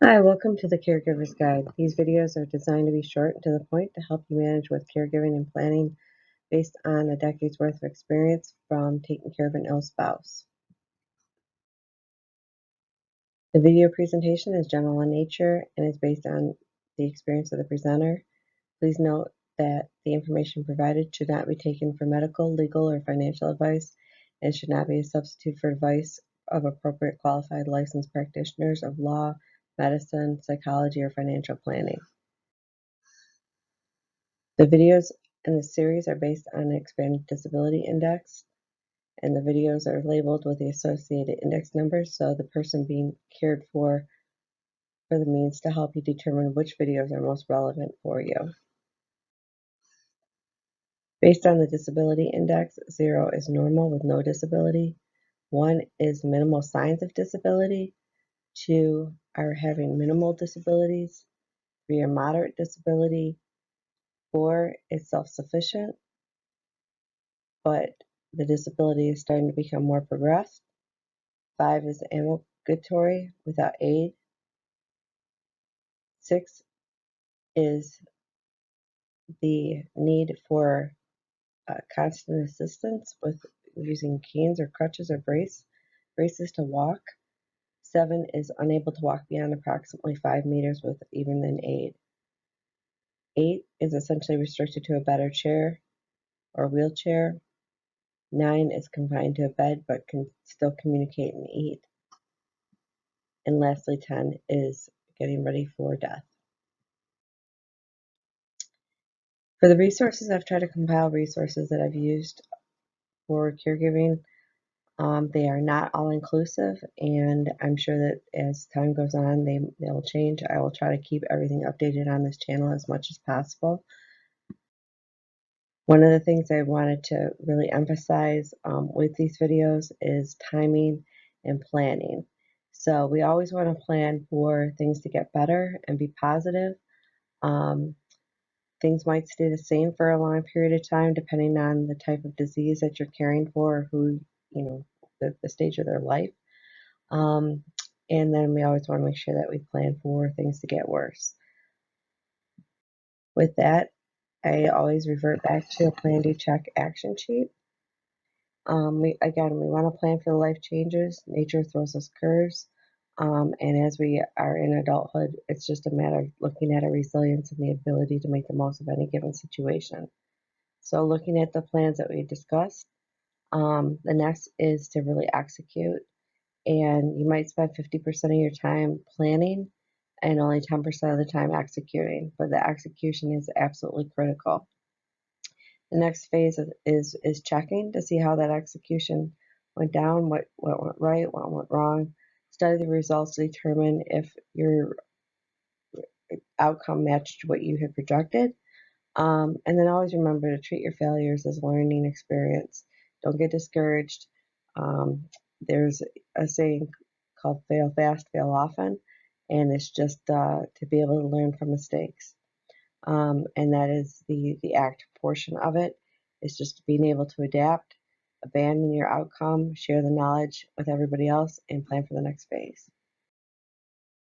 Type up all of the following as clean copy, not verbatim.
Hi, welcome to the Caregivers Guide. These videos are designed to be short and to the point to help you manage with caregiving and planning based on a decade's worth of experience from taking care of an ill spouse. The video presentation is general in nature and is based on the experience of the presenter. Please note that the information provided should not be taken for medical, legal, or financial advice and should not be a substitute for advice of appropriate qualified licensed practitioners of law, medicine, psychology, or financial planning. The videos in the series are based on the Expanded Disability Index, and the videos are labeled with the associated index numbers, so the person being cared for the means to help you determine which videos are most relevant for you. Based on the Disability Index, 0 is normal with no disability, 1 is minimal signs of disability, 2 are having minimal disabilities, 3 are moderate disability, 4 is self-sufficient, but the disability is starting to become more progressed. 5 is ambulatory without aid. 6 is the need for constant assistance with using canes or crutches or braces to walk. 7 is unable to walk beyond approximately 5 meters with even an aid. 8 is essentially restricted to a bed or chair or wheelchair. 9 is confined to a bed but can still communicate and eat. And lastly, 10 is getting ready for death. For the resources, I've tried to compile resources that I've used for caregiving. They are not all inclusive, and I'm sure that as time goes on, they'll change. I will try to keep everything updated on this channel as much as possible. One of the things I wanted to really emphasize with these videos is timing and planning. So we always want to plan for things to get better and be positive. Things might stay the same for a long period of time depending on the type of disease that you're caring for, or who, the stage of their life. And then we always want to make sure that we plan for things to get worse. With that, I always revert back to a plan, do, check action sheet. We want to plan for the life changes. Nature throws us curves. And as we are in adulthood, it's just a matter of looking at our resilience and the ability to make the most of any given situation. So looking at the plans that we discussed, the next is to really execute. And you might spend 50% of your time planning and only 10% of the time executing, but the execution is absolutely critical. The next phase is checking to see how that execution went down, what went right, what went wrong. Study the results to determine if your outcome matched what you had projected. And then always remember to treat your failures as learning experience. Don't get discouraged. There's a saying called fail fast, fail often, and it's just to be able to learn from mistakes. And that is the act portion of it. It's just being able to adapt, abandon your outcome, share the knowledge with everybody else, and plan for the next phase.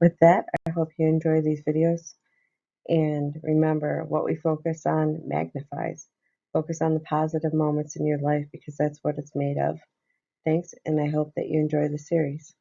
With that, I hope you enjoy these videos. And remember, what we focus on magnifies. Focus on the positive moments in your life because that's what it's made of. Thanks, and I hope that you enjoy the series.